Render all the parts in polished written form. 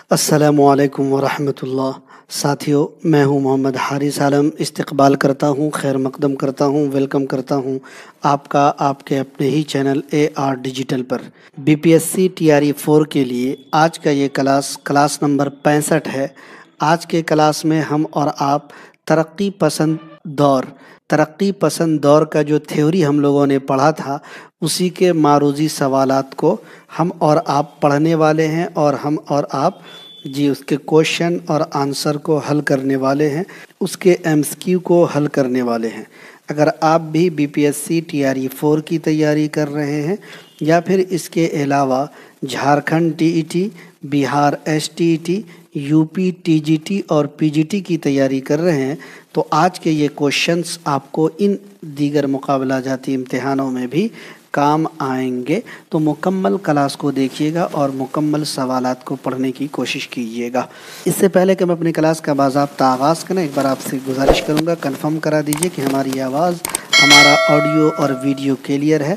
السلام علیکم ورحمۃ اللہ۔ ساتھیوں، میں ہوں محمد حارث عالم۔ استقبال کرتا ہوں، خیر مقدم کرتا ہوں، ویلکم کرتا ہوں آپ کا آپ کے اپنے ہی چینل AR ڈیجیٹل پر۔ BPSC TRE 4 کے لیے آج کا یہ کلاس نمبر 65 ہے۔ آج کے کلاس میں ہم اور آپ ترقی پسند دور کا جو تھیوری ہم لوگوں نے پڑھا تھا، اسی کے معروضی سوالات کو ہم اور آپ پڑھنے والے ہیں، اور ہم اور آپ اس کے کوشچن اور آنسر کو حل کرنے والے ہیں، اس کے MCQ کو حل کرنے والے ہیں۔ اگر آپ بھی BPSC TRE 4 کی تیاری کر رہے ہیں، یا پھر اس کے علاوہ جھارکھنڈ TET، بہار STET، UP TGT اور PGT کی تیاری کر رہے ہیں، تو آج کے یہ کوشچنس آپ کو ان دیگر مقابلہ جاتی امتحانوں میں بھی کام آئیں گے۔ تو مکمل کلاس کو دیکھیے گا اور مکمل سوالات کو پڑھنے کی کوشش کیجیے گا۔ اس سے پہلے کہ میں اپنی کلاس کا باضابطہ آغاز کریں، ایک بار آپ سے گزارش کروں گا، کنفرم کرا دیجیے کہ ہماری آواز، ہمارا آڈیو اور ویڈیو کلیئر ہے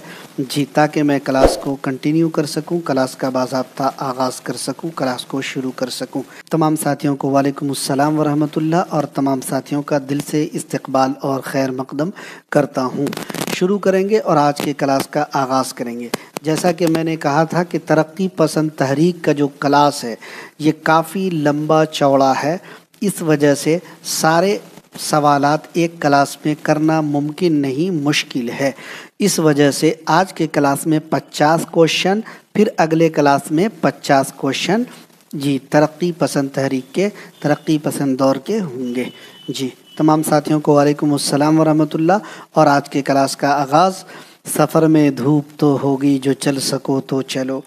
تاکہ میں کلاس کو کنٹینیو کر سکوں، کلاس کا باضابطہ آغاز کر سکوں، کلاس کو شروع کر سکوں۔ تمام ساتھیوں کو وعلیکم السلام ورحمۃ اللہ، اور تمام ساتھیوں کا دل سے استقبال اور خیر مقدم کرتا ہوں۔ شروع کریں گے اور آج کے کلاس کا آغاز کریں گے۔ جیسا کہ میں نے کہا تھا کہ ترقی پسند تحریک کا جو کلاس ہے یہ کافی لمبا چوڑا ہے، اس وجہ سے سارے سوالات ایک کلاس میں کرنا ممکن نہیں، مشکل ہے۔ اس وجہ سے آج کے کلاس میں 50 کوشچن، پھر اگلے کلاس میں 50 کوشچن ترقی پسند تحریک کے، ترقی پسند دور کے ہوں گے۔ تمام ساتھیوں کو وعلیکم السلام ورحمۃ اللہ، اور آج کے کلاس کا آغاز۔ سفر میں دھوپ تو ہوگی، جو چل سکو تو چلو،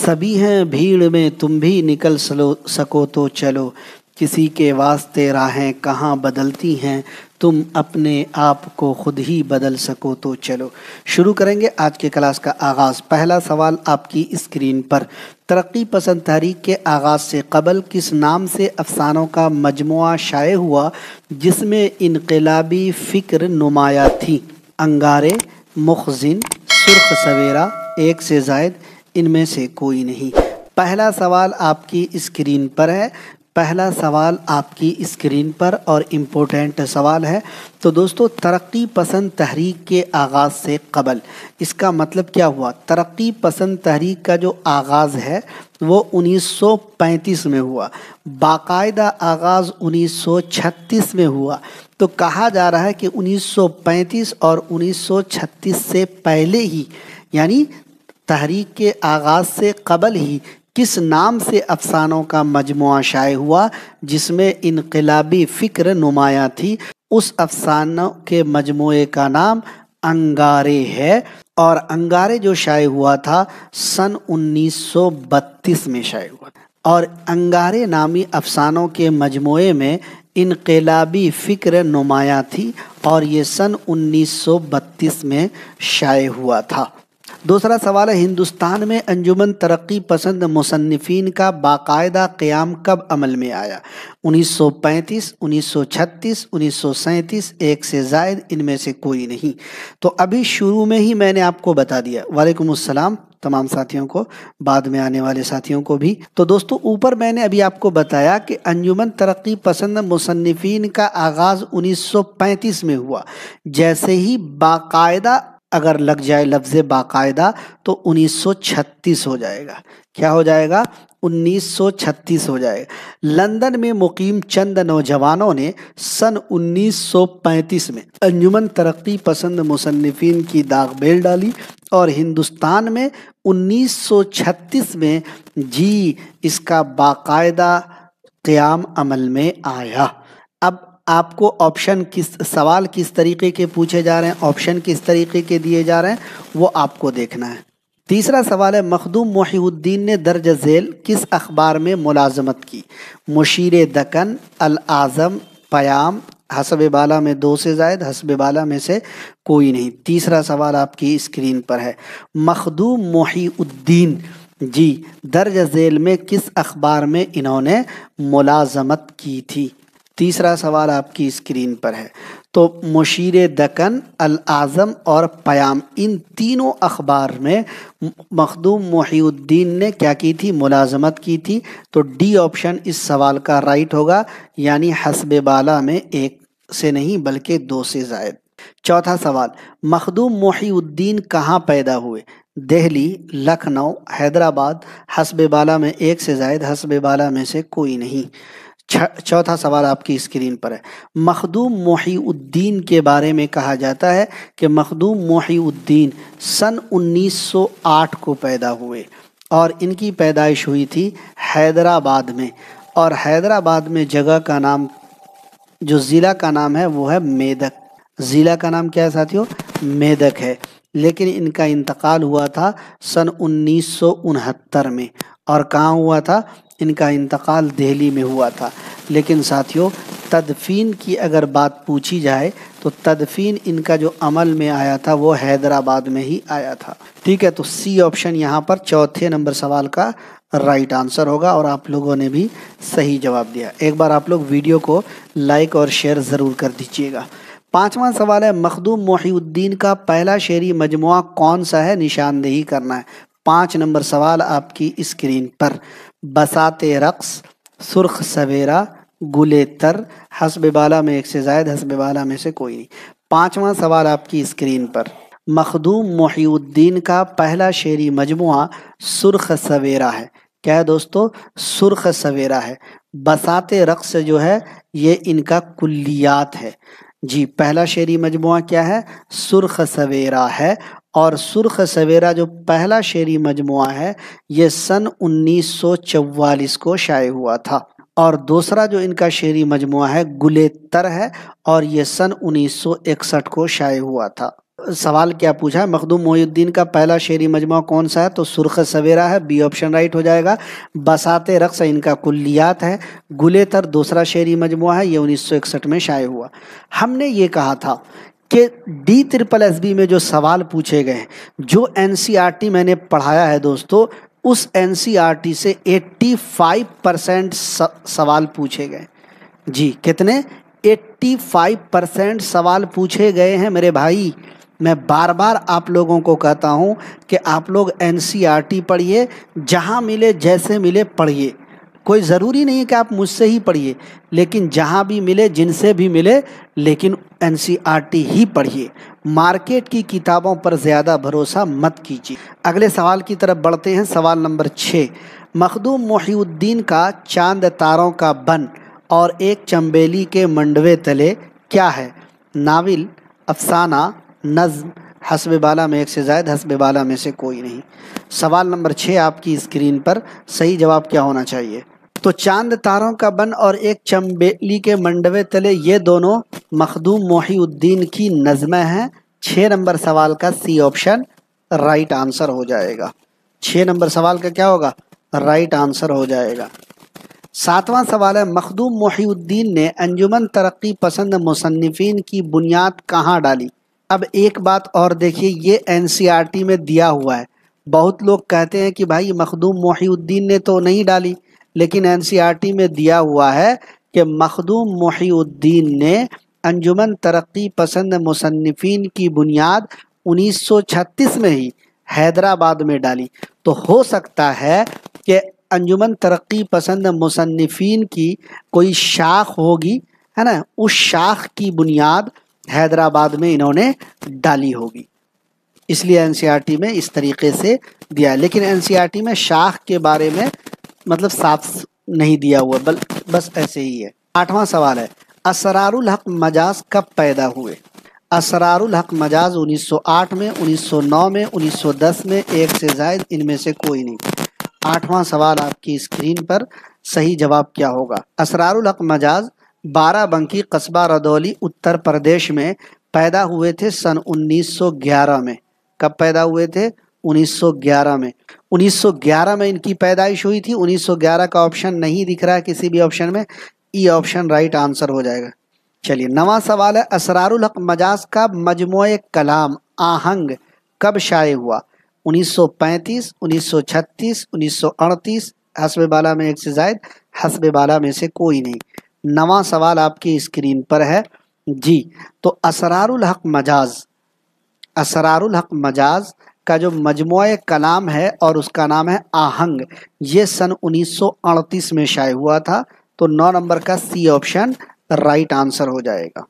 سبھی ہیں بھیڑ میں، تم بھی نکل سکو تو چلو، کسی کے واسطے راہیں کہاں بدلتی ہیں، تم اپنے آپ کو خود ہی بدل سکو تو چلو۔ شروع کریں گے آج کے کلاس کا آغاز۔ پہلا سوال آپ کی اسکرین پر۔ ترقی پسند تحریک کے آغاز سے قبل کس نام سے افسانوں کا مجموعہ شائع ہوا جس میں انقلابی فکر نمایاں تھی؟ انگارے، مخزن، سرخ سویرا، ایک سے زائد، ان میں سے کوئی نہیں۔ پہلا سوال آپ کی اسکرین پر ہے، پہلا سوال آپ کی اسکرین پر، اور امپورٹنٹ سوال ہے۔ تو دوستو، ترقی پسند تحریک کے آغاز سے قبل، اس کا مطلب کیا ہوا؟ ترقی پسند تحریک کا جو آغاز ہے وہ 1935 میں ہوا، باقاعدہ آغاز 1936 میں ہوا۔ تو کہا جا رہا ہے کہ 1935 اور 1936 سے پہلے ہی، یعنی تحریک کے آغاز سے قبل ہی، کس نام سے افسانوں کا مجموعہ شائع ہوا جس میں انقلابی فکر نمایاں تھی؟ اس افسانوں کے مجموعے کا نام انگارے ہے، اور انگارے جو شائع ہوا تھا سن 1932 میں شائع ہوا تھا، اور انگارے نامی افسانوں کے مجموعے میں انقلابی فکر نمایاں تھی، اور یہ سن 1932 میں شائع ہوا تھا۔ دوسرا سوال ہے، ہندوستان میں انجمن ترقی پسند مصنفین کا باقاعدہ قیام کب عمل میں آیا؟ 1935، 1936، 1937، ایک سے زائد، ان میں سے کوئی نہیں۔ تو ابھی شروع میں ہی میں نے آپ کو بتا دیا۔ وعلیکم السلام تمام ساتھیوں کو، بعد میں آنے والے ساتھیوں کو بھی۔ تو دوستو، اوپر میں نے ابھی آپ کو بتایا کہ انجمن ترقی پسند مصنفین کا آغاز 1935 میں ہوا۔ جیسے ہی باقاعدہ اگر لگ جائے لفظ باقاعدہ تو 1936 ہو جائے گا۔ کیا ہو جائے گا؟ 1936 ہو جائے گا۔ لندن میں مقیم چند نوجوانوں نے سن 1935 میں انجمن ترقی پسند مصنفین کی داغ بیل ڈالی، اور ہندوستان میں 1936 میں اس کا باقاعدہ قیام عمل میں آیا۔ اب آپ کو سوال کس طریقے کے پوچھے جا رہے ہیں، آپشن کس طریقے کے دیے جا رہے ہیں، وہ آپ کو دیکھنا ہے۔ تیسرا سوال ہے، مخدوم محی الدین نے درج ذیل کس اخبار میں ملازمت کی؟ مشیر دکن، الاعظم، پیام، حسب بالا میں 2 سے زائد، حسب بالا میں سے کوئی نہیں۔ تیسرا سوال آپ کی اسکرین پر ہے، مخدوم محی الدین درج ذیل میں کس اخبار میں انہوں نے ملازمت کی تھی؟ तीसरा सवाल आपकी स्क्रीन पर है। तो मुशीर दक्कन, अल आज़म और पयाम, इन तीनों अखबार में मखदूम मोहिउद्दीन ने क्या की थी? मुलाजमत की थी। तो डी ऑप्शन इस सवाल का राइट होगा, यानी हस्ब बाला में एक से नहीं बल्कि दो से ज़ायद। चौथा सवाल, मखदूम मोहिउद्दीन कहाँ पैदा हुए? दिल्ली, लखनऊ, हैदराबाद। हस्ब बाला में एक से ज़ायद, हस्ब बाला में से कोई नहीं। चौथा सवाल आपकी स्क्रीन पर है। मखदूम मोहिउद्दीन के बारे में कहा जाता है कि मखदूम मोहिउद्दीन सन 1908 को पैदा हुए और इनकी पैदाइश हुई थी हैदराबाद में। और हैदराबाद में जगह का नाम, जो ज़िला का नाम है वो है मेदक। ज़िला का नाम क्या है साथियों? मेदक है। लेकिन इनका इंतकाल हुआ था सन 1969 में। और कहाँ हुआ था? इनका इंतकाल दिल्ली में हुआ था। लेकिन साथियों, तदफीन की अगर बात पूछी जाए तो तदफीन इनका जो अमल में आया था वो हैदराबाद में ही आया था। ठीक है, तो सी ऑप्शन यहाँ पर चौथे नंबर सवाल का राइट आंसर होगा और आप लोगों ने भी सही जवाब दिया। एक बार आप लोग वीडियो को लाइक और शेयर ज़रूर कर दीजिएगा। पांचवा सवाल है, मखदूम मोहिउद्दीन का पहला शेरी मजमुआ कौन सा है? निशानदेही करना है। 5 नंबर सवाल आपकी स्क्रीन पर। बसाते रक्स, सुर्ख सवेरा, गुले तर। हस्ब बाला में एक से ज़ायद, हस्ब बाला में से कोई नहीं। पांचवा सवाल आपकी स्क्रीन पर। मखदूम मोहिउद्दीन का पहला शेरी मजमुआ सुर्ख सवेरा है। क्या है दोस्तों? सुर्ख सवेरा है। बसाते रक्स जो है ये इनका कुल्लियात है। जी, पहला शेरी मजमुआ क्या है? सुर्ख सवेरा है। और सुर्ख सवेरा जो पहला शेरी मजमुआ है ये सन 1944 को शाये हुआ था। और दूसरा जो इनका शेरी मजमुआ है गुले तर है और ये सन 1961 को शाये हुआ था। सवाल क्या पूछा है? मखदूम मोहिउद्दीन का पहला शेरी मजमुआ कौन सा है? तो सुर्ख सवेरा है, बी ऑप्शन राइट हो जाएगा। बसाते रक्स इनका कुल्लियात है। गुले तर दूसरा शेरी मजमुआ है, ये 1961 में शाये हुआ। हमने ये कहा था कि DSSB में जो सवाल पूछे गए, जो NCERT मैंने पढ़ाया है दोस्तों, उस NCERT से 85% सवाल पूछे गए। जी, कितने? 85% सवाल पूछे गए हैं मेरे भाई। मैं बार बार आप लोगों को कहता हूं कि आप लोग NCERT पढ़िए, जहां मिले जैसे मिले पढ़िए। कोई ज़रूरी नहीं है कि आप मुझसे ही पढ़िए, लेकिन जहाँ भी मिले, जिनसे भी मिले, लेकिन NCERT ही पढ़िए। मार्केट की किताबों पर ज़्यादा भरोसा मत कीजिए। अगले सवाल की तरफ बढ़ते हैं। सवाल नंबर 6, मखदूम मोहिउद्दीन का चांद तारों का बन और एक चंबेली के मंडवे तले क्या है? नाविल, अफसाना, नज़्म। हस्ब बाला में एक से ज़ायद, हस्ब बाला में से कोई नहीं। सवाल नंबर 6 आपकी स्क्रीन पर। सही जवाब क्या होना चाहिए? तो चांद तारों का बन और एक चंबेली के मंडवे तले, ये दोनों मखदूम मोहिउद्दीन की नज़्में हैं। 6 नंबर सवाल का सी ऑप्शन राइट आंसर हो जाएगा। 6 नंबर सवाल का क्या होगा? राइट आंसर हो जाएगा। 7वां सवाल है, मखदूम मोहिउद्दीन ने अंजुमन तरक्की पसंद मुसन्निफीन की बुनियाद कहाँ डाली? अब एक बात और देखिए, ये NCERT में दिया हुआ है। बहुत लोग कहते हैं कि भाई मखदूम मोहिउद्दीन ने तो नहीं डाली, लेकिन NCERT में दिया हुआ है कि मखदूम मोहिउद्दीन ने अंजुमन तरक्की पसंद मुसन्निफीन की बुनियाद 1936 में ही हैदराबाद में डाली। तो हो सकता है कि अंजुमन तरक्की पसंद मुसन्निफीन की कोई शाख होगी, है ना, उस शाख की बुनियाद हैदराबाद में इन्होंने डाली होगी, इसलिए NCERT में इस तरीके से दिया है। लेकिन NCERT में शाख के बारे में मतलब साफ नहीं दिया हुआ, बस ऐसे ही है। 8वां सवाल है, असरारुल हक मजाज कब पैदा हुए? असरारुल हक मजाज 1908 में, 1909 में, 1910 में, एक से ज़ायद, इनमें से कोई नहीं। 8वां सवाल आपकी स्क्रीन पर। सही जवाब क्या होगा? असरारुल हक मजाज बाराबंकी कस्बा रदौली उत्तर प्रदेश में पैदा हुए थे सन 1911 में। कब पैदा हुए थे? 1911 में। 1911 में इनकी पैदाइश हुई थी। 1911 का ऑप्शन नहीं दिख रहा है किसी भी ऑप्शन में, ई ऑप्शन राइट आंसर हो जाएगा। चलिए, 9वां सवाल है, असरारुल हक मजाज का मजमुए कलाम आहंग कब शाये हुआ? 1935, 1936, 1938। हस्ब बाला में एक से ज़ायद, हस्ब बाला में से कोई नहीं। 9वां सवाल आपकी स्क्रीन पर है जी। तो असरारुल हक मजाज, असरारुल हक मजाज का जो मजमुआ कलाम है और उसका नाम है आहंग, ये सन 1938 में शाये हुआ था। तो 9 नंबर का सी ऑप्शन राइट आंसर हो जाएगा।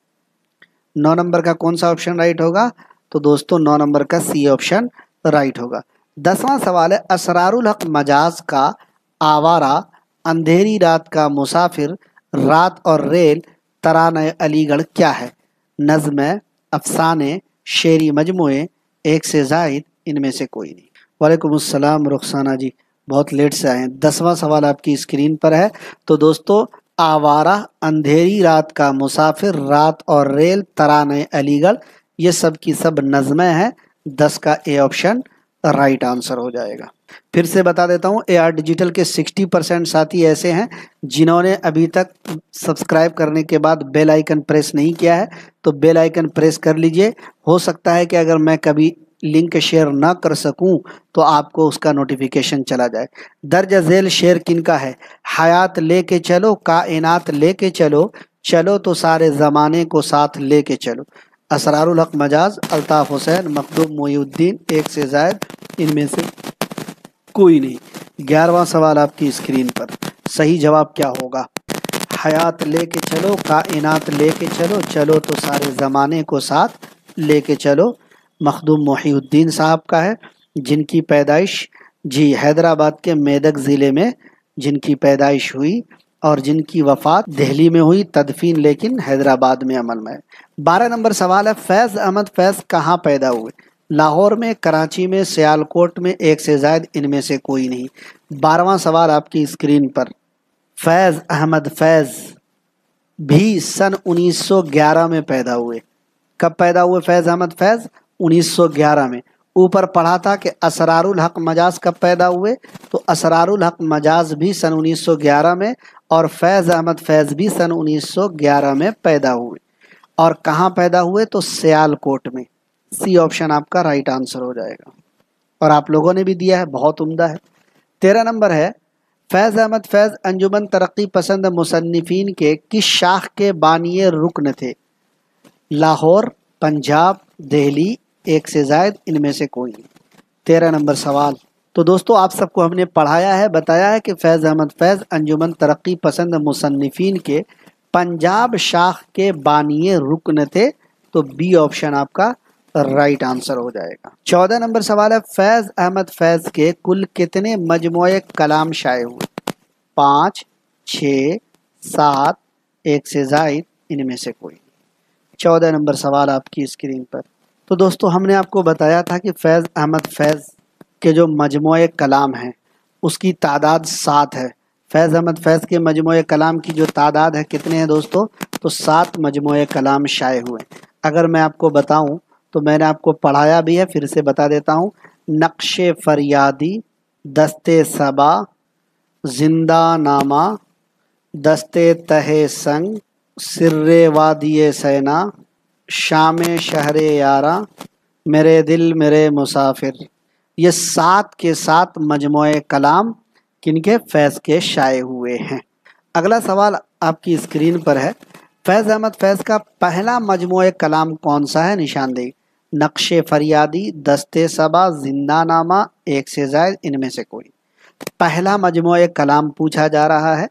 9 नंबर का कौन सा ऑप्शन राइट होगा? तो दोस्तों 9 नंबर का सी ऑप्शन राइट होगा। 10वां सवाल है, असरारुल हक मजाज का आवारा, अंधेरी रात का मुसाफिर, रात और रेल, तराने अलीगढ़ क्या है? नज़्म, अफसाने, शेरी मजमुए, एक से जायद, इनमें से कोई नहीं। वालेकुम अस्सलाम रुखसाना जी, बहुत लेट से आए हैं। 10वां सवाल आपकी स्क्रीन पर है। तो दोस्तों आवारा, अंधेरी रात का मुसाफिर, रात और रेल, तराने अलीगढ़, ये सब की सब नज़में हैं। 10 का ए ऑप्शन राइट आंसर हो जाएगा। फिर से बता देता हूँ, AR डिजिटल के 60% साथी ऐसे हैं जिन्होंने अभी तक सब्सक्राइब करने के बाद बेल आइकन प्रेस नहीं किया है, तो बेल आइकन प्रेस कर लीजिए। हो सकता है कि अगर मैं कभी लिंक शेयर ना कर सकूं तो आपको उसका नोटिफिकेशन चला जाए। दर्ज झेल शेर किनका है? हयात लेके चलो, कायनात लेके चलो, चलो तो सारे ज़माने को साथ लेके चलो। असरारुल हक मजाज, अल्ताफ़ हुसैन, मखदूम मोइनुद्दीन, एक से जायद, इनमें से कोई नहीं। 11वां सवाल आपकी स्क्रीन पर, सही जवाब क्या होगा? हयात लेके चलो, कायनात लेके चलो, चलो तो सारे ज़माने को साथ लेके चलो, मखदूम मोइनुद्दीन साहब का है, जिनकी पैदाइश जी हैदराबाद के मेदक ज़िले में जिनकी पैदाइश हुई और जिनकी वफ़ात दिल्ली में हुई, तदफीन लेकिन हैदराबाद में अमल में है। 12 नंबर सवाल है, फैज़ अहमद फैज़ कहाँ पैदा हुए? लाहौर में, कराची में, सियालकोट में, एक से जायद, इनमें से कोई नहीं। 12वां सवाल आपकी स्क्रीन पर, फैज़ अहमद फैज़ भी सन 1911 में पैदा हुए। कब पैदा हुए फैज़ अहमद फैज़? 1911 में। ऊपर पढ़ा था कि असरारुल हक मजाज कब पैदा हुए, तो असरारुल हक मजाज भी सन 1911 में और फैज़ अहमद फैज़ भी सन 1911 में पैदा हुए। और कहाँ पैदा हुए? तो सियालकोट में। सी ऑप्शन आपका राइट आंसर हो जाएगा और आप लोगों ने भी दिया है, बहुत उम्दा है। 13 नंबर है, फैज़ अहमद फैज़ अंजुमन तरक्की पसंद मुसन्निफीन के किस शाख के बानिए रुकन थे? लाहौर, पंजाब, दिल्ली, एक से जायद, इनमें से कोई नहीं। 13 नंबर सवाल। तो दोस्तों आप सबको हमने पढ़ाया है, बताया है कि फैज़ अहमद फैज़ अंजुमन तरक्की पसंद मुसन्निफीन के पंजाब शाख के बानिए रुकन थे। तो बी ऑप्शन आपका राइट आंसर हो जाएगा। 14 नंबर सवाल है, फैज़ अहमद फैज़ के कुल कितने मजमुए कलाम शाये हुए? 5, 6, 7, एक से जायद, इनमें से कोई। 14 नंबर सवाल आपकी स्क्रीन पर। तो दोस्तों हमने आपको बताया था कि फैज़ अहमद फैज़ के जो मजमुए कलाम हैं उसकी तादाद 7 है। फैज़ अहमद फैज़ के मजमुए कलाम की जो तादाद है कितने हैं दोस्तों? तो 7 मजमुए कलाम शाये हुए। अगर मैं आपको बताऊं तो मैंने आपको पढ़ाया भी है, फिर से बता देता हूं। नक्शे फरियादी, दस्ते सबा, जिंदा नामा, दस्ते तहे संग, सिर्रे वादिये सैना, शामे शहरे यारा, मेरे दिल मेरे मुसाफिर, ये 7 के 7 मजमुए कलाम किनके? फैज़ के शाये हुए हैं। अगला सवाल आपकी स्क्रीन पर है, फैज़ अहमद फैज़ का पहला मजमुए कलाम कौन सा है? निशानदेही। नक्शे फरियादी, दस्ते सबा, जिंदा नामा, एक से जायद, इनमें से कोई। पहला मजमुए कलाम पूछा जा रहा है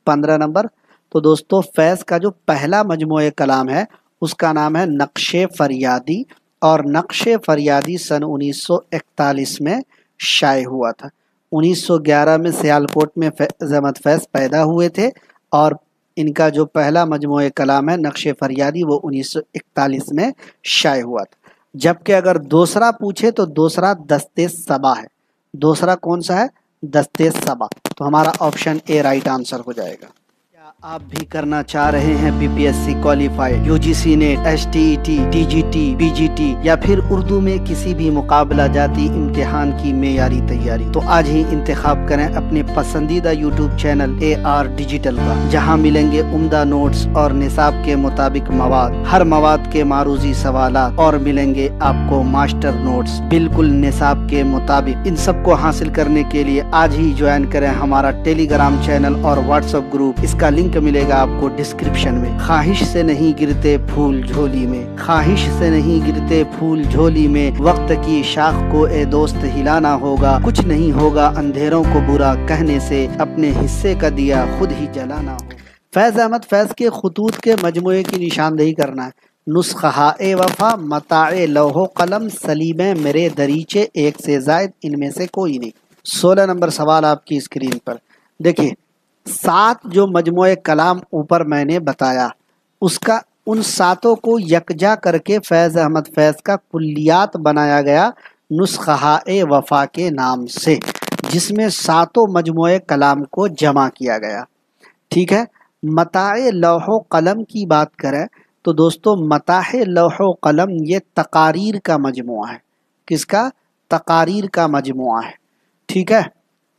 15 नंबर। तो दोस्तों फैज़ का जो पहला मजमुए कलाम है उसका नाम है नक्शे फरियादी और नक्शे फरियादी सन 1941 में शाये हुआ था। 1911 में सियालकोट में फैज़ अहमद फैज़ पैदा हुए थे और इनका जो पहला मजमुए कलाम है नक्शे फरियादी वो 1941 में शाये हुआ था। जबकि अगर दूसरा पूछे तो दूसरा दस्ते सबा है। दूसरा कौन सा है? दस्ते सबा। तो हमारा ऑप्शन ए राइट आंसर हो जाएगा। क्या आप भी करना चाह रहे हैं BPSC qualified, UGC net, STET, TGT, PGT या फिर उर्दू में किसी भी मुकाबला जाती इम्तिहान की मेयारी तैयारी? तो आज ही इंतखाब करें अपने पसंदीदा YouTube चैनल AR डिजिटल का, जहां मिलेंगे उम्दा नोट्स और निसाब के मुताबिक मवाद, हर मवाद के मारूजी सवालात और मिलेंगे आपको मास्टर नोट्स बिल्कुल निसाब के मुताबिक। इन सब को हासिल करने के लिए आज ही ज्वाइन करें हमारा टेलीग्राम चैनल और व्हाट्सएप ग्रुप। इसका लिंक मिलेगा आपको डिस्क्रिप्शन में। ख्वाहिश से नहीं गिरते फूल झोली में, ख्वाहिश से नहीं गिरते फूल झोली में, वक्त की शाख को ए दोस्त हिलाना होगा, कुछ नहीं होगा अंधेरों को बुरा कहने से, अपने हिस्से का दिया खुद ही जलाना होगा। फैज़ अहमद फैज़ के खतूत के मजमूए की निशानदेही करना है। नुस्ख़ा-ए वफ़ा, मताए लौहो कलम, सलीबे मेरे दरीचे, एक से ज़ायद इनमें से कोई नहीं। 16 नंबर सवाल आपकी स्क्रीन पर देखिए। 7 जो मजमूए कलाम ऊपर मैंने बताया, उसका उन 7 को यकजा करके फैज़ अहमद फैज़ का कुल्लियात बनाया गया नुस्ख़ा-ए वफ़ा के नाम से, जिसमें 7 मजमूए कलाम को जमा किया गया। ठीक है। मताए लौहो कलम की बात करें तो दोस्तों, मताहे लौहो कलम ये तकारीर का मजमुआ है। किसका? तकारीर का मजमुआ है। ठीक है।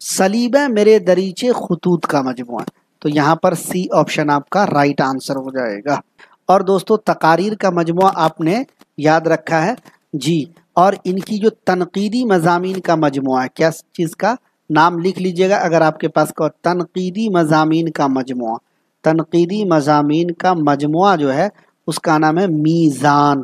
सलीबे मेरे दरीचे खतूत का मजमुआ है। तो यहाँ पर सी ऑप्शन आपका राइट आंसर हो जाएगा। और दोस्तों, तकारीर का मजमुआ आपने याद रखा है जी। और इनकी जो तनकीदी मज़ामीन का मजमुआ है, क्या चीज़ का नाम लिख लीजिएगा अगर आपके पास को, तनकीदी मज़ामीन का मजमुआ। तनकीदी मज़ामीन का मजमुआ जो है उसका नाम है मीज़ान।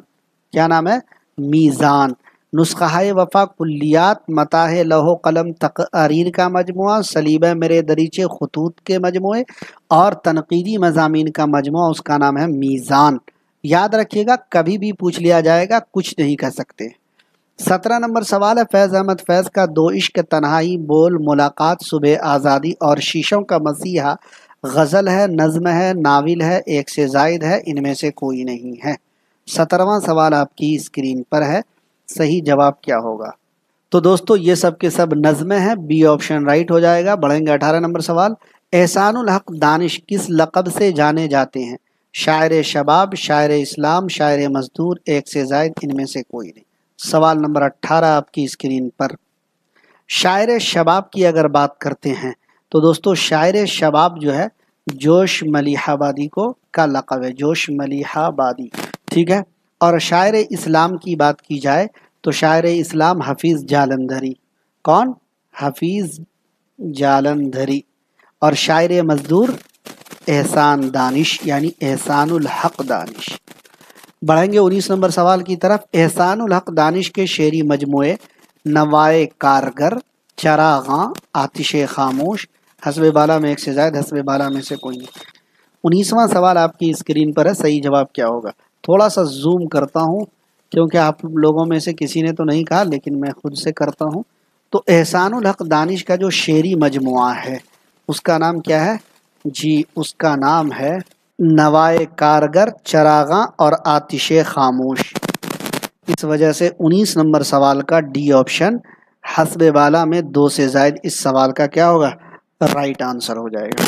क्या नाम है? मीज़ान। नुस्ख़ा-ए वफ़ा कुल्लियात, मताहे लौहो कलम तक़रीर का मजमुआ, सलीबे मेरे दरीचे खतूत के मजमुए, और तनकीदी मज़ामीन का मजमुआ उसका नाम है मीज़ान। याद रखिएगा, कभी भी पूछ लिया जाएगा, कुछ नहीं कह सकते। 17 नंबर सवाल है। फैज़ अहमद फैज़ का दो इश्क, तन्हाई, बोल, मुलाकात, सुबह आज़ादी और शीशों का मसीहा गज़ल है, नज़्म है, नाविल है, एक से ज़ायद है, इनमें से कोई नहीं है। 17वां सवाल आपकी स्क्रीन पर है। सही जवाब क्या होगा? तो दोस्तों, ये सब के सब नज़्में हैं। बी ऑप्शन राइट हो जाएगा। बढ़ेंगे 18 नंबर सवाल। एहसानुल हक दानिश किस लक़ब से जाने जाते हैं? शायर शबाब, शायर इस्लाम, शायर मज़दूर, एक से ज़ायद, इनमें से कोई नहीं। सवाल नंबर 18 आपकी स्क्रीन पर। शायर शबाब की अगर बात करते हैं तो दोस्तों, शायर शबाब जो है जोश मलिहाबादी को का लक़ब है, जोश मलिहाबादी। ठीक है। और शायर इस्लाम की बात की जाए तो शायर इस्लाम हफीज़ जालंधरी। कौन? हफीज़ जालंधरी। और शायर मज़दूर एहसान दानिश, यानी एहसानुल हक दानिश। बढ़ेंगे 19 नंबर सवाल की तरफ। एहसानुल हक दानिश के शेरी मजमुए नवाए कारगर, चरागां, आतिशे खामोश, हस्बे बाला में एक से ज़ायद, हस्बे बाला में से कोई नहीं। 19वां सवाल आपकी स्क्रीन पर है। सही जवाब क्या होगा? थोड़ा सा जूम करता हूँ क्योंकि आप लोगों में से किसी ने तो नहीं कहा, लेकिन मैं खुद से करता हूँ। तो एहसानुल हक दानिश का जो शेरी मजमुआ है उसका नाम क्या है जी? उसका नाम है नवाए कारगर, चरागां और आतिशे खामोश। इस वजह से 19 नंबर सवाल का डी ऑप्शन हस्बे बाला में 2 से ज़ायद, इस सवाल का क्या होगा? राइट आंसर हो जाएगा।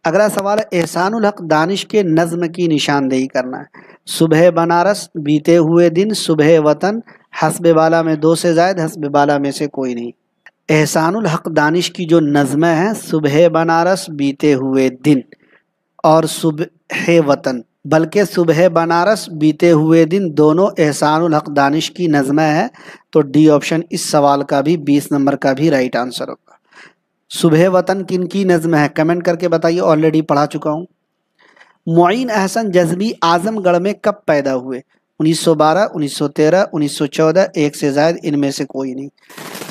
अगला सवाल है। एहसानुल हक दानिश के नज़्म की निशानदेही करना है। सुबह बनारस, बीते हुए दिन, सुबह वतन, हस्बे बाला में 2 से ज़ायद, हस्बे बाला में से कोई नहीं। एहसानुल हक दानिश की जो नज़्में हैं, सुबह बनारस, बीते हुए दिन और सुबह वतन, बल्कि सुबह बनारस, बीते हुए दिन, दोनों एहसानुल हक दानिश की नज़्में हैं। तो डी ऑप्शन इस सवाल का भी 20 नंबर का भी राइट आंसर होगा। सुबह वतन किन की नज़्म है? कमेंट करके बताइए, ऑलरेडी पढ़ा चुका हूँ। मुईन अहसन जज़बी आज़मगढ़ में कब पैदा हुए? 1912, 1913, 1914, एक से ज़ायद, इनमें से कोई नहीं।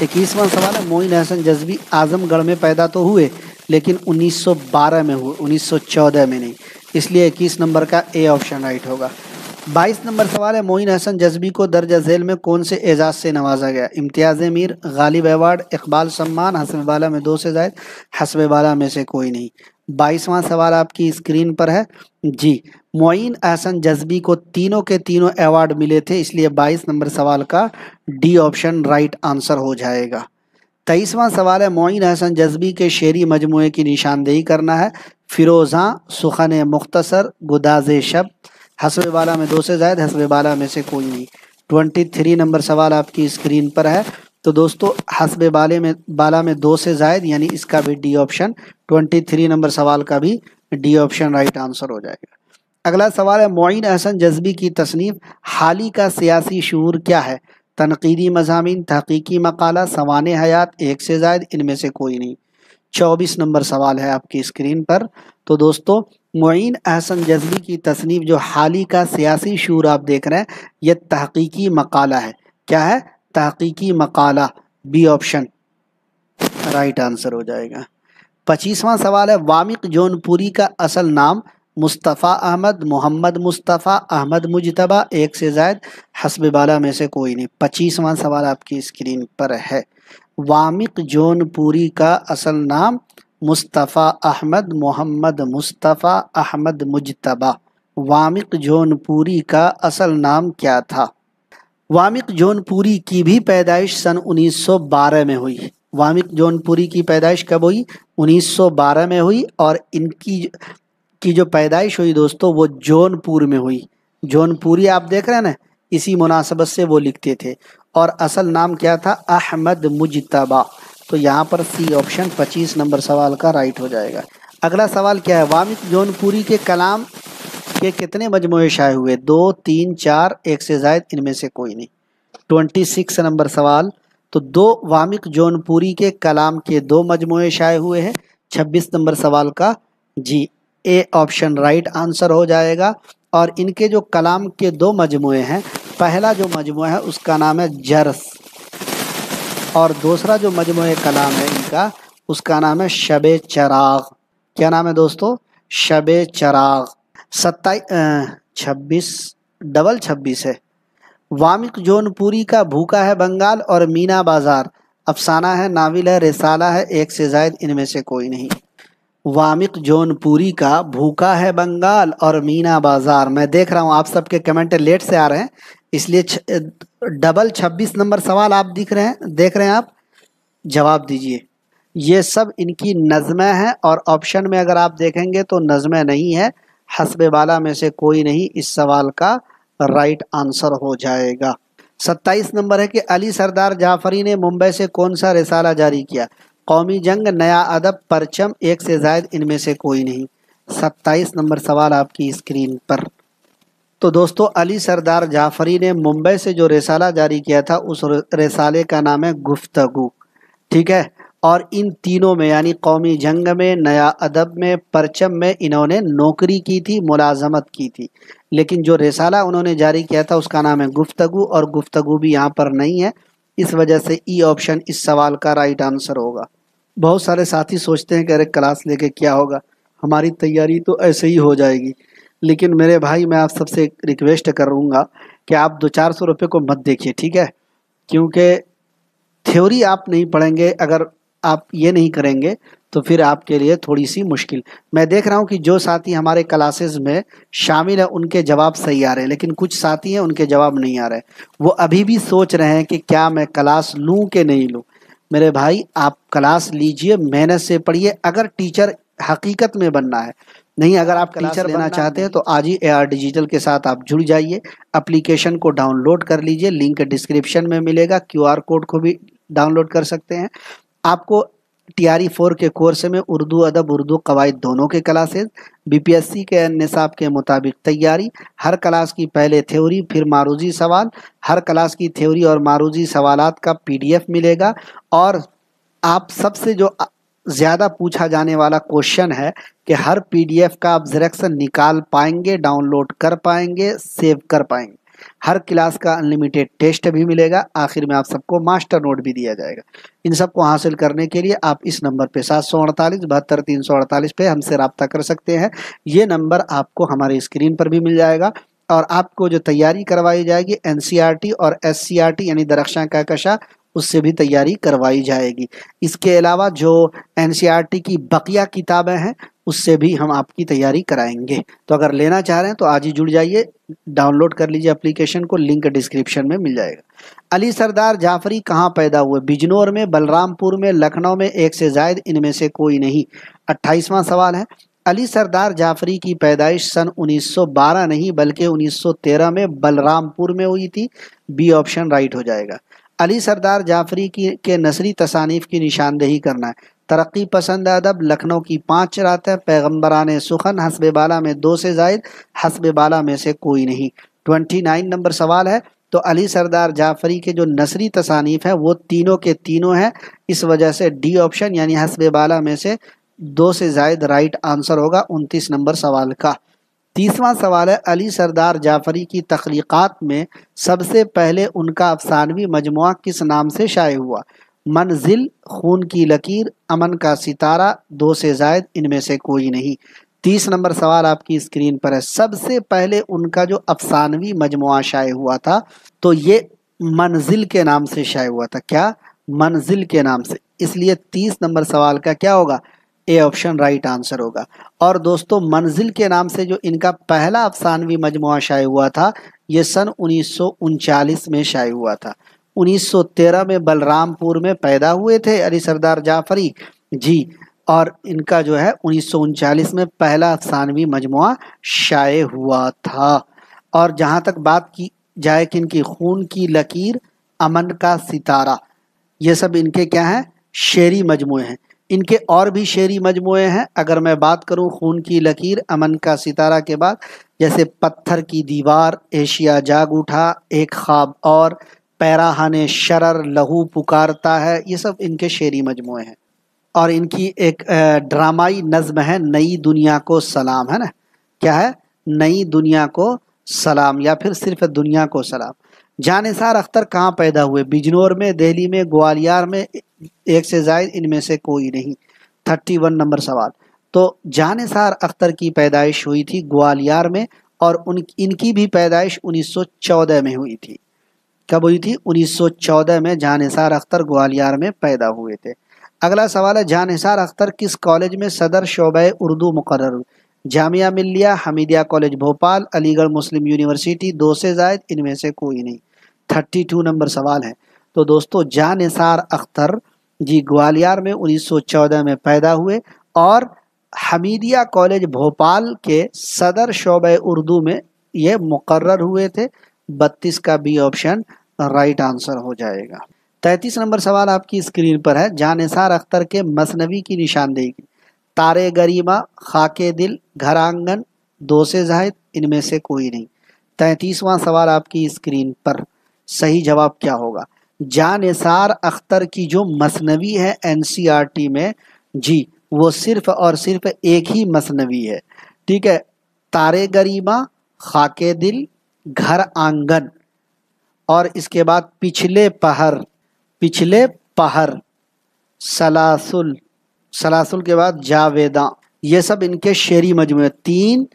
21वां सवाल है। मुईन अहसन जज़बी आज़मगढ़ में पैदा तो हुए, लेकिन 1912 में हुए, 1914 में नहीं, इसलिए 21 नंबर का ए ऑप्शन राइट होगा। 22 नंबर सवाल है। मोइन हसन जज़बी को दर्जा झेल में कौन से एजाज से नवाजा गया? इम्तियाज़ मीर, गालिब अवार्ड, इकबाल सम्मान, हस्ब बाला में 2 से ज़ायद, हस्ब बाला में से कोई नहीं। 22वां सवाल आपकी स्क्रीन पर है जी। मोइन हसन जज़बी को तीनों के तीनों अवार्ड मिले थे, इसलिए 22 नंबर सवाल का डी ऑप्शन राइट आंसर हो जाएगा। 23वां सवाल है। मोइन हसन जज़बी के शेरी मजमूए की निशानदेही करना है। फिरोज़ां, सुखन मुख्तसर, गुदाज़े शब, हस्ब बाला में 2 से ज़ायद, हस्ब बाला में से कोई नहीं। 23 नंबर सवाल आपकी स्क्रीन पर है। तो दोस्तों हस्ब बाला में 2 से ज़ायद, यानी इसका भी डी ऑप्शन, 23 नंबर सवाल का भी डी ऑप्शन राइट आंसर हो जाएगा। अगला सवाल है। मोइन हसन जज़बी की तसनीफ़ हाली का सियासी शूर क्या है? तनकीदी मज़ामीन, तहकीकी मकाला, सवाने हयात, एक से ज़ायद, इनमें से कोई नहीं। 24 नंबर सवाल है आपकी स्क्रीन पर। تو دوستوں معین احسن جزلی کی تصنیف جو حالی کا سیاسی شعور آپ دیکھ رہے ہیں یہ تحقیقی مقالہ ہے. کیا ہے؟ تحقیقی مقالہ. بی آپشن رائٹ آنسر ہو جائے گا. 25واں سوال ہے وامق جون پوری کا اصل نام مصطفیٰ احمد، محمد مصطفیٰ، احمد مجتبیٰ، ایک سے زائد، حسب بالا میں سے کوئی نہیں. 25واں سوال آپ کی اسکرین پر ہے. وامق جون پوری کا اصل نام مصطفیٰ احمد، محمد مصطفیٰ، احمد مجتبیٰ. وامق جون پوری کا اصل نام کیا تھا؟ وامق جون پوری کی بھی پیدائش سن 1912 میں ہوئی. وامق جون پوری کی پیدائش کب ہوئی؟ 1912 میں ہوئی. اور ان کی جو پیدائش ہوئی دوستو وہ جون پور میں ہوئی. جون پوری آپ دیکھ رہے ہیں نا، اسی مناسبت سے وہ لکھتے تھے. اور اصل نام کیا تھا؟ احمد مجتبیٰ. تو یہاں پر سی آپشن 25 نمبر سوال کا رائٹ ہو جائے گا. اگلا سوال کیا ہے؟ وامق جون پوری کے کلام کے کتنے مجموعے شائع ہوئے؟ 2، 3، 4، ایک سے زائد، ان میں سے کوئی نہیں. 26 نمبر سوال. تو وامق جون پوری کے کلام کے 2 مجموعے شائع ہوئے ہیں. 26 نمبر سوال کا جی اے آپشن رائٹ آنسر ہو جائے گا. اور ان کے جو کلام کے 2 مجموعے ہیں، پہلا جو مجموعہ ہے اس کا نام ہے جرس، اور دوسرا جو مجموعہ کلام ہے ان کا اس کا نام ہے شب چراغ. کیا نام ہے دوستو؟ شب چراغ. 26 ہے. وامق جون پوری کا بھوکا ہے بنگال اور مینا بازار افسانہ ہے، ناول ہے، رسالہ ہے، ایک سے زائد، ان میں سے کوئی نہیں. وامق جون پوری کا بھوکا ہے بنگال اور مینا بازار. میں دیکھ رہا ہوں آپ سب کے کمنٹ لیٹ سے آ رہے ہیں، اس لیے 26 نمبر سوال آپ دیکھ رہے ہیں آپ جواب دیجئے. یہ سب ان کی نظمیں ہیں، اور آپشن میں اگر آپ دیکھیں گے تو نظمیں نہیں ہے. حسب بالا میں سے کوئی نہیں اس سوال کا رائٹ آنسر ہو جائے گا. 27 نمبر ہے کہ علی سردار جعفری نے ممبئی سے کون سا رسالہ جاری کیا؟ قومی جنگ، نیا ادب، پرچم، ایک سے زائد، ان میں سے کوئی نہیں. 27 نمبر سوال آپ کی اسکرین پر. تو دوستو علی سردار جعفری نے ممبئی سے جو رسالہ جاری کیا تھا اس رسالے کا نام ہے گفتگو. ٹھیک ہے. اور ان تینوں میں یعنی قومی جنگ میں، نیا ادب میں، پرچم میں انہوں نے نوکری کی تھی، ملازمت کی تھی. لیکن جو رسالہ انہوں نے جاری کیا تھا اس کا نام ہے گفتگو، اور گفتگو بھی یہاں پر نہیں ہے. اس وجہ سے ای آپشن اس سوال کا رائٹ آنسر ہوگا. بہت سارے ساتھی سوچتے ہیں کہ ارے کلاس لے کے کیا ہوگا، ہماری تیاری تو ایسے ہی ہو جائے گی. لیکن میرے بھائی میں آپ سب سے ریکویسٹ کروں گا کہ آپ 200-400 روپے کو مت دیکھیے، ٹھیک ہے؟ کیونکہ تھیوری آپ نہیں پڑھیں گے، اگر آپ یہ نہیں کریں گے تو پھر آپ کے لیے تھوڑی سی مشکل. میں دیکھ رہا ہوں کہ جو ساتھی ہمارے کلاسز میں شامل ہیں ان کے جواب صحیح آ رہے ہیں، لیکن کچھ ساتھی ہیں ان کے جواب نہیں آ رہے. وہ ابھی بھی سوچ رہے ہیں کہ کیا میں کلاس لوں کہ نہیں لوں. میرے بھائی آپ کلاس لیجئے، محنت سے پڑھیے، اگر ٹیچر حقیقت میں بننا ہے. نہیں، اگر آپ ٹیچر لینا چاہتے ہیں تو آج ہی AR ڈیجیٹل کے ساتھ آپ جڑ جائیے. اپلیکیشن کو ڈاؤن لوڈ کر لیجئے، لنک ڈسکرپشن میں ملے گا. QR کوڈ کو بھی ڈاؤن لوڈ کر سکتے ہیں. آپ کو TRE 4 کے کورس میں اردو ادب، اردو قواعد دونوں کے کلاسز، BPSC کے نصاب کے مطابق تیاری، ہر کلاس کی پہلے تھیوری پھر معروضی سوال، ہر کلاس کی تھیوری اور معروضی سوالات کا PDF ملے گا. اور آپ سب سے جو زیادہ پوچھا جانے والا کوشچن ہے کہ ہر PDF کا آپ زیروکس نکال پائیں گے، ڈاؤن لوڈ کر پائیں گے، سیو کر پائیں گے. ہر کلاس کا انلیمیٹڈ ٹیسٹ بھی ملے گا. آخر میں آپ سب کو ماسٹر نوٹ بھی دیا جائے گا. ان سب کو حاصل کرنے کے لیے آپ اس نمبر پہ 748-72 348 پہ ہم سے رابطہ کر سکتے ہیں. یہ نمبر آپ کو ہماری اسکرین پر بھی مل جائے گا. اور آپ کو جو تیاری کروائی جائے گی NCERT اور SCERT یعنی درخشاں کہکشاں، اس سے بھی تیاری کروائی جائے گی. اس کے علاوہ جو NCERT کی بقیہ کتابیں ہیں اس سے بھی ہم آپ کی تیاری کرائیں گے. تو اگر لینا چاہ رہے ہیں تو آج ہی جڑ جائیے، ڈاؤن لوڈ کر لیجیے اپلیکیشن کو، لنک ڈسکرپشن میں مل جائے گا. علی سردار جعفری کہاں پیدا ہوئے؟ بجنور میں، بلرام پور میں، لکھنؤ میں، ایک سے زائد، ان میں سے کوئی نہیں. 28واں سوال ہے علی سردار جعفری کی پیدائش سن 1912 نہیں بلکہ 1913 میں بلرام پور میں ہوئی تھی. بی آپشن رائٹ ہو جائے گا. علی سردار جعفری کے نثری تصانیف کی نشاندہی کرنا ہے. ترقی پسند ادب، لکھنؤ کی 5 راتیں، پیغمبران سخن، حسب بالا میں 2 سے زائد، حسب بالا میں سے کوئی نہیں. 29 نمبر سوال ہے. تو علی سردار جعفری کے جو نثری تصانیف ہیں وہ تینوں کے تینوں ہیں. اس وجہ سے ڈی آپشن یعنی حسب بالا میں سے 2 سے زائد राइट आंसर होगा 29 नंबर सवाल का। 30वां सवाल है, अली सरदार जाफरी की तख्लीक़ात में सबसे पहले उनका अफसानवी मजमुआ किस नाम से शाये हुआ? मंजिल, खून की लकीर, अमन का सितारा, 2 से जायद इनमें से कोई नहीं। 30 नंबर सवाल आपकी स्क्रीन पर है। सबसे पहले उनका जो अफसानवी मजमुआ शाये हुआ था तो ये मंजिल के नाम से शाये हुआ था। क्या? मंजिल के नाम से। इसलिए 30 नंबर सवाल का क्या होगा? ए ऑप्शन राइट आंसर होगा। और दोस्तों मंजिल के नाम से जो इनका पहला अफसानवी मजमुआ शाये हुआ था ये सन 1939 में शाये हुआ था। 1913 में बलरामपुर में पैदा हुए थे अली सरदार जाफरी जी, और इनका जो है 1939 में पहला अफसानवी मजमुआ शाये हुआ था। और जहाँ तक बात की जाए कि इनकी खून की लकीर, अमन का सितारा, ये सब इनके क्या हैं? शेरी मजमुए हैं। इनके और भी शेरी मजमुए हैं। अगर मैं बात करूं खून की लकीर, अमन का सितारा के बाद, जैसे पत्थर की दीवार, एशिया जाग उठा, एक ख्वाब और, पैराहाने शरर, लहू पुकारता है, ये सब इनके शेरी मजमुए हैं। और इनकी एक ड्रामाई नज्म है नई दुनिया को सलाम, है ना? क्या है? नई दुनिया को सलाम, या फिर सिर्फ दुनिया को सलाम। जानिसार अख्तर कहाँ पैदा हुए? बिजनौर में, दिल्ली में, ग्वालियर में, 1 से जायद इनमें से कोई नहीं। 31 नंबर सवाल। तो जानिसार अख्तर की पैदाइश हुई थी ग्वालियर में, और इनकी भी पैदाइश 1914 में हुई थी। कब हुई थी? 1914 में जानिसार अख्तर ग्वालियर में पैदा हुए थे। अगला सवाल है, जानिसार अख्तर किस कॉलेज में सदर शोबे उर्दू मुकर्रर हुए? जामिया मिल्लिया, हमीदिया कॉलेज भोपाल, अलीगढ़ मुस्लिम यूनिवर्सिटी, 2 से जायद इनमें से कोई नहीं। 32 नंबर सवाल है। तो दोस्तों जानिसार अख्तर जी ग्वालियर में 1914 में पैदा हुए और हमीदिया कॉलेज भोपाल के सदर शोबे उर्दू में ये मुकर्रर हुए थे। 32 का बी ऑप्शन राइट आंसर हो जाएगा। 33 नंबर सवाल आपकी स्क्रीन पर है, जानिसार अख्तर के मसनवी की निशानदेही। तारे गरीमा, खाके दिल, घर आंगन, 2 से जायद इनमें से कोई नहीं। 33वां सवाल आपकी स्क्रीन पर। सही जवाब क्या होगा? जानिसार अख्तर की जो मसनवी है एनसीईआरटी में जी, वो सिर्फ और सिर्फ एक ही मसनवी है। ठीक है, तारे गरीमा, खाके दिल, घर आंगन, और इसके बाद पिछले पहर, सलासुल, सलासुल के बाद जावेदा, ये सब इनके शेरी मजमुए। 3,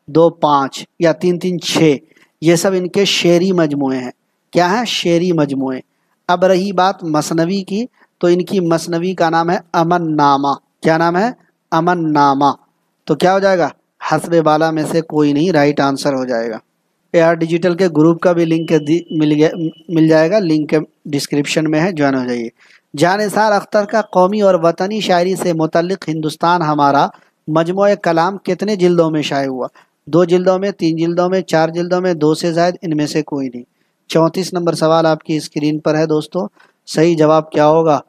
2, 5 या 3, 3, 6, ये सब इनके शेरी मजमुए हैं। क्या है? शेरी मजमुए। अब रही बात मसनवी की, तो इनकी मसनवी का नाम है अमन नामा। क्या नाम है? अमन नामा। तो क्या हो जाएगा? हस्बे बाला में से कोई नहीं, राइट आंसर हो जाएगा। AR डिजिटल के ग्रुप का भी लिंक मिल जाएगा, लिंक डिस्क्रिप्शन में है, ज्वाइन हो जाइए। जानिसार अख्तर का कौमी और वतनी शायरी से मुतल्लिक हिंदुस्तान हमारा मजमुए कलाम कितने जिल्दों में शाये हुआ? 2 जिल्दों में, 3 जिल्दों में, 4 जिल्दों में, 2 से जायद इनमें से कोई नहीं। 34 नंबर सवाल आपकी स्क्रीन पर है दोस्तों। सही जवाब क्या होगा?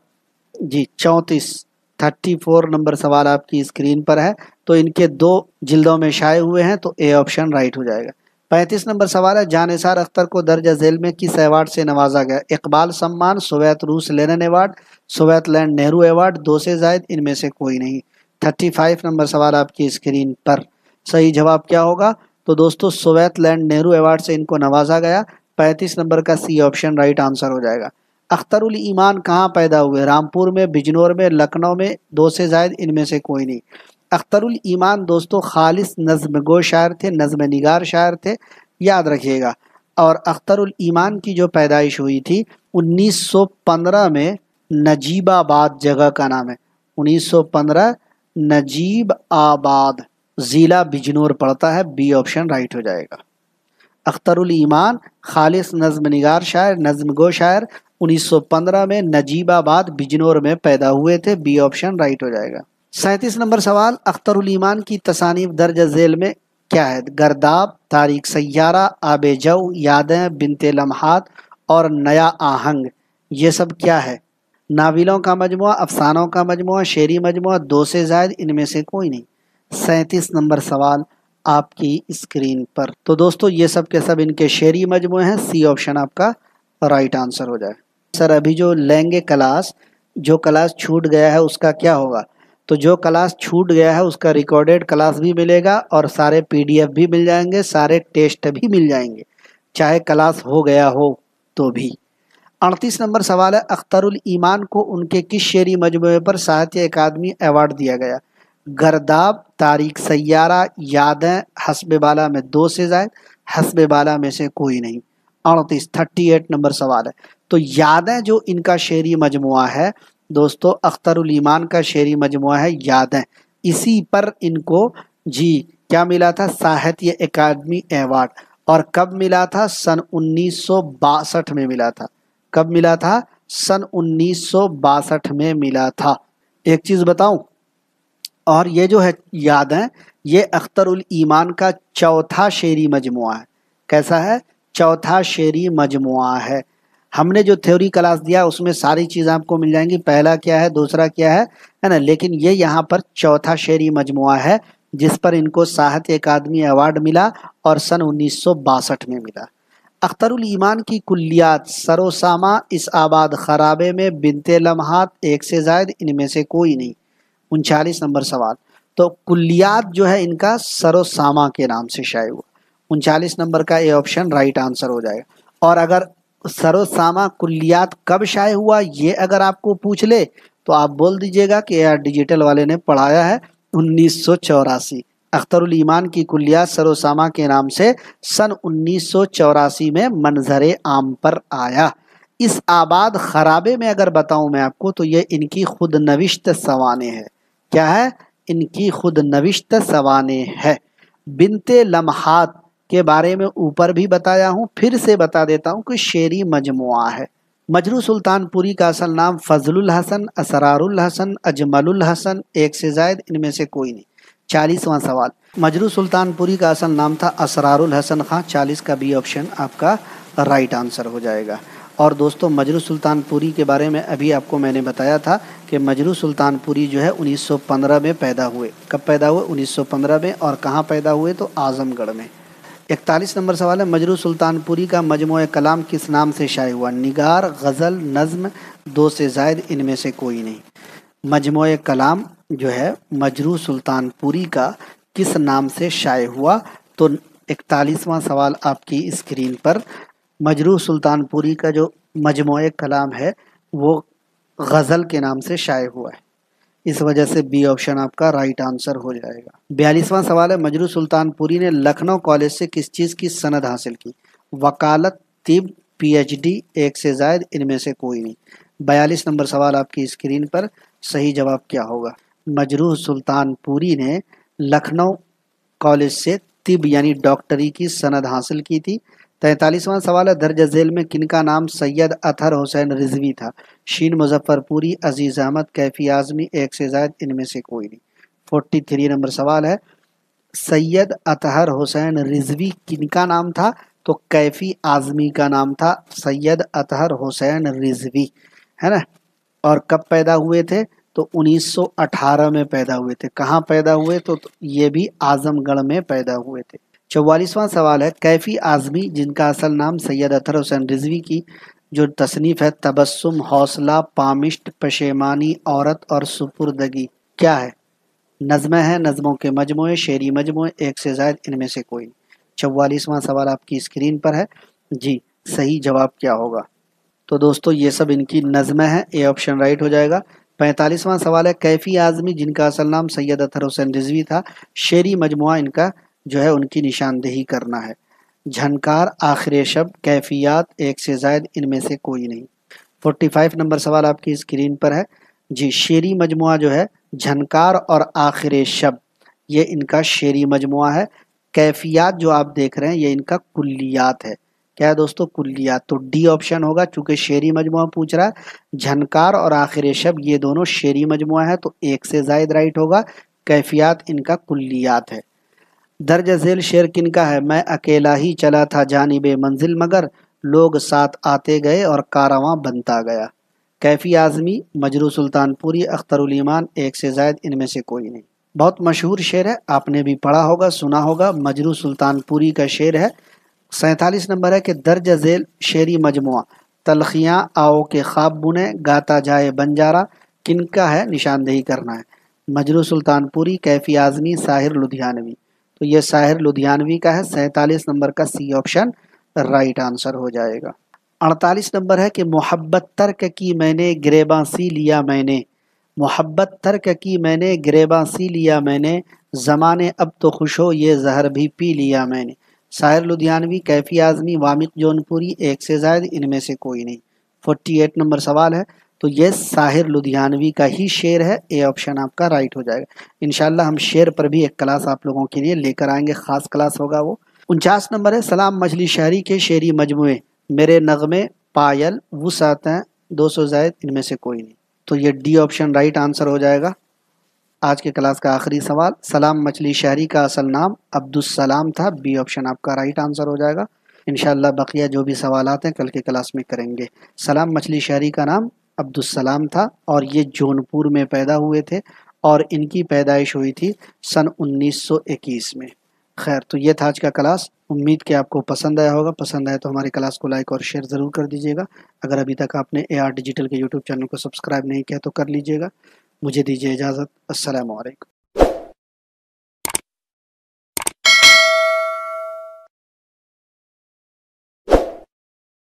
जी 34, 34 नंबर सवाल आपकी स्क्रीन पर है। तो इनके 2 जिल्दों में शाये हुए हैं, तो ए ऑप्शन राइट हो जाएगा। 35 नंबर सवाल है, जानिसार अख्तर को दर्जा झेल में किस अवार्ड से नवाजा गया? इकबाल सम्मान, सोवियत रूस Lenin award, Soviet land Nehru award, 2 से जायद इनमें से कोई नहीं। 35 नंबर सवाल आपकी स्क्रीन पर। सही जवाब क्या होगा? तो दोस्तों सोवियत लैंड नेहरू अवार्ड से इनको नवाजा गया। 35 नंबर का सी ऑप्शन राइट आंसर हो जाएगा। अख्तरुल ईमान कहाँ पैदा हुए? रामपुर में, बिजनौर में, लखनऊ में, 2 से जायद इनमें से कोई नहीं। अख्तरुल ईमान दोस्तों खालिस नज़्म गो शायर थे, नज़्म निगार शायर थे, याद रखिएगा। और अख्तरुल ईमान की जो पैदाइश हुई थी 1915 में, नजीबाबाद जगह का नाम है, 1915 नजीब आबाद, ज़िला बिजनौर पड़ता है। बी ऑप्शन राइट हो जाएगा। अख्तरुल ईमान खालिस नज़्म निगार शायर, नज़्म गो शायर, 1915 में नजीबाबाद बिजनौर में पैदा हुए थे। बी ऑप्शन राइट हो जाएगा। 37 नंबर सवाल, अख्तरुल ईमान की तसानीफ दर्ज झेल में क्या है? गर्दाब, तारीख सैयारा, आबे जऊ, यादें, बिनते लम्हात और नया आहंग, ये सब क्या है? नाविलों का मजमुआ, अफसानों का मजमुआ, शेरी मजमुआ, 2 से जायद इनमें से कोई नहीं। 37 नंबर सवाल आपकी स्क्रीन पर। तो दोस्तों ये सब के सब इनके शेरी मजमुए हैं। सी ऑप्शन आपका राइट आंसर हो जाए। सर अभी जो लेंगे क्लास, जो क्लास छूट गया है उसका क्या होगा? तो जो क्लास छूट गया है उसका रिकॉर्डेड क्लास भी मिलेगा और सारे PDF भी मिल जाएंगे, सारे टेस्ट भी मिल जाएंगे, चाहे क्लास हो गया हो तो भी। 38 नंबर सवाल है, अख्तरुल ईमान को उनके किस शेरी मजमूए पर साहित्य अकादमी अवार्ड दिया गया? गर्दाब, तारीख सैयारा, यादें, हस्बे बाला में 2 से ज़ायद, हस्बे बाला में से कोई नहीं। 38 नंबर सवाल है। तो यादें जो इनका शेरी मजमुआ है दोस्तों, अख्तरुल ईमान का शेरी मजमुआ है यादें, इसी पर इनको जी क्या मिला था? साहित्य अकादमी अवार्ड। और कब मिला था? सन 1962 में मिला था। कब मिला था? सन 1962 में मिला था। एक चीज़ बताऊं, और ये जो है यादें, ये अख्तरुल ईमान का चौथा शेरी मजमुआ है। कैसा है? चौथा शेरी मजमुआ है। हमने जो थ्योरी क्लास दिया उसमें सारी चीज़ आपको मिल जाएंगी, पहला क्या है, दूसरा क्या है ना, लेकिन ये यहाँ पर चौथा शेरी मजमुआ है जिस पर इनको साहित्य अकादमी अवार्ड मिला और सन 1962 में मिला। अख्तरुल ईमान की कुल्लियात, सरोसामा, इस आबाद खराबे में, बिनते लम्हात, एक से ज़ायद, इनमें से कोई नहीं। 39 नंबर सवाल। तो कुल्लियात जो है इनका सरोसामा के नाम से शाये हुआ। 39 नंबर का ये ऑप्शन राइट आंसर हो जाएगा। और अगर सरोसामा कुल्लियात कब शाये हुआ ये अगर आपको पूछ ले तो आप बोल दीजिएगा कि यार डिजिटल वाले ने पढ़ाया है 1984। अख्तरुल ईमान की कुल्लियात सरोसामा के नाम से सन 1984 में मंजरे आम पर आया। इस आबाद खराबे में अगर बताऊं मैं आपको तो ये इनकी खुद नविश्त सवाने है। क्या है? इनकी खुद नविश्त सवाने है। बिनते लम्हात के बारे में ऊपर भी बताया हूँ, फिर से बता देता हूँ कि शेरी मजमुआ है। मजरू सुल्तानपुरी का असल नाम फजलुल हसन, असरारुल हसन, अजमलुल हसन, एक से ज़ायद, इनमें से कोई नहीं। 40वां सवाल। मजरू सुल्तानपुरी का असल नाम था असरारुल हसन खां। 40 का बी ऑप्शन आपका राइट आंसर हो जाएगा। और दोस्तों मजरू सुल्तानपुरी के बारे में अभी आपको मैंने बताया था कि मजरू सुल्तानपुरी जो है 1915 में पैदा हुए। कब पैदा हुए? 1915 में। और कहाँ पैदा हुए? तो आजमगढ़ में। 41 नंबर सवाल है, मजरू सुल्तानपुरी का मजमूए कलाम किस नाम से शाये हुआ? निगार, गज़ल, नज़्म, 2 से ज़ायद, इनमें से कोई नहीं। मजमूए कलाम जो है मजरू सुल्तानपुरी का किस नाम से शाये हुआ? तो 41वां सवाल आपकी स्क्रीन पर। मजरू सुल्तानपुरी का जो मजमूए कलाम है वो गज़ल के नाम से शाये हुआ है, इस वजह से बी ऑप्शन आपका राइट आंसर हो जाएगा। 42वां सवाल है, मजरू सुल्तानपुरी ने लखनऊ कॉलेज से किस चीज़ की सनद हासिल की? वकालत, तिब, PhD, एक से ज़ायद, इनमें से कोई नहीं। 42 नंबर सवाल आपकी स्क्रीन पर। सही जवाब क्या होगा? मजरू सुल्तानपुरी ने लखनऊ कॉलेज से तिब यानी डॉक्टरी की सनद हासिल की थी। 43वां सवाल है, दर्ज झेल में किनका नाम सैयद अतहर हुसैन रिजवी था? शीन मुजफ्फरपुरी, अजीज़ अहमद, कैफी आज़मी, एक से ज़ायद, इनमें से कोई नहीं। 43 नंबर सवाल है, सैयद अतहर हुसैन रिजवी किनका नाम था? तो कैफी आज़मी का नाम था सैयद अतहर हुसैन रिजवी, है ना। और कब पैदा हुए थे? तो 1918 में पैदा हुए थे। कहाँ पैदा हुए? तो ये भी आजमगढ़ में पैदा हुए थे। 44वां सवाल है, कैफी आज़मी जिनका असल नाम सैयद अतहर हुसैन रिजवी की जो तसनीफ़ है तबस्सुम, हौसला, पामिश्त, पशेमानी, औरत और सुपुर्दगी, क्या है? नज़्में हैं, नज़्मों के मजमूए, शेरी मजमूए, एक से ज़ायद, इनमें से कोई। 44वां सवाल आपकी स्क्रीन पर है जी। सही जवाब क्या होगा? तो दोस्तों ये सब इनकी नज़्में हैं, ए ऑप्शन राइट हो जाएगा। 45वां सवाल है, कैफी आज़मी जिनका असल नाम सैयद अतहर हुसैन रिजवी था, शेरी मजमुआ इनका जो है उनकी निशानदेही करना है। झनकार, आखिर शब, कैफियात, एक से ज़ायद, इनमें से कोई नहीं। 45 नंबर सवाल आपकी स्क्रीन पर है जी। शेरी मजमुआ जो है झनकार और आखिर शब, ये इनका शेरी मजमुआ है। कैफियात जो आप देख रहे हैं ये इनका कुल्लियात है। क्या है दोस्तों? कुल्लियात। तो डी ऑप्शन होगा, चूंकि शेरी मजमुआ पूछ रहा है। झनकार और आखिर शब ये दोनों शेरी मजमुआ है तो एक से ज़ायद राइट होगा। कैफियात इनका कुल्लियात है। दर्ज झेल शेर किनका है? मैं अकेला ही चला था जानिबे मंजिल मगर लोग साथ आते गए और कारवां बनता गया। कैफी आज़मी, मजरू सुल्तानपुरी, अख्तरुल ईमान, एक से ज़ायद, इनमें से कोई नहीं। बहुत मशहूर शेर है, आपने भी पढ़ा होगा, सुना होगा। मजरू सुल्तानपुरी का शेर है। 47 नंबर है कि दर्ज झेल शेरी मजमुआ तलखियाँ आओ के ख्वाब बुने गाता जाए बंजारा, किनका है? निशानदेही करना है। मजरू सुल्तानपुरी, कैफी आज़मी, साहिर लुधियानवी। तो ये साहिर लुधियानवी का है। 47 नंबर का सी ऑप्शन राइट आंसर हो जाएगा। 48 नंबर है कि मोहब्बत तर्क की मैंने गिरेबां सी लिया मैंने, मोहब्बत तर्क की मैंने गिरेबां सी लिया मैंने, ज़माने अब तो खुश हो ये जहर भी पी लिया मैंने। साहिर लुधियानवी, कैफी आज़मी, वामिक जौनपुरी, एक से ज़ायद, इनमें से कोई नहीं। 48 नंबर सवाल है। तो ये साहिर लुधियानवी का ही शेर है। ए ऑप्शन आपका राइट हो जाएगा। इंशाल्लाह हम शेर पर भी एक क्लास आप लोगों के लिए लेकर आएंगे, खास क्लास होगा वो। 49 नंबर है सलाम मछली शहरी के शेरी मजमुए, मेरे नगमे, पायल, वुसअत हैं, 200 ज़ायद, इनमें से कोई नहीं। तो ये डी ऑप्शन राइट आंसर हो जाएगा। आज के क्लास का आखिरी सवाल, सलाम मछली शहरी का असल नाम अब्दुस्सलाम था। बी ऑप्शन आपका राइट आंसर हो जाएगा। इंशाल्लाह बकिया जो भी सवालात हैं कल के क्लास में करेंगे। सलाम मछली शहरी का नाम अब्दुस्सलाम था और ये जौनपुर में पैदा हुए थे और इनकी पैदाइश हुई थी सन 1921 में। खैर, तो ये था आज का क्लास। उम्मीद कि आपको पसंद आया होगा। पसंद आया तो हमारी क्लास को लाइक और शेयर ज़रूर कर दीजिएगा। अगर अभी तक आपने AR डिजिटल के यूट्यूब चैनल को सब्सक्राइब नहीं किया तो कर लीजिएगा। मुझे दीजिए इजाज़त। अस्सलामु अलैकुम।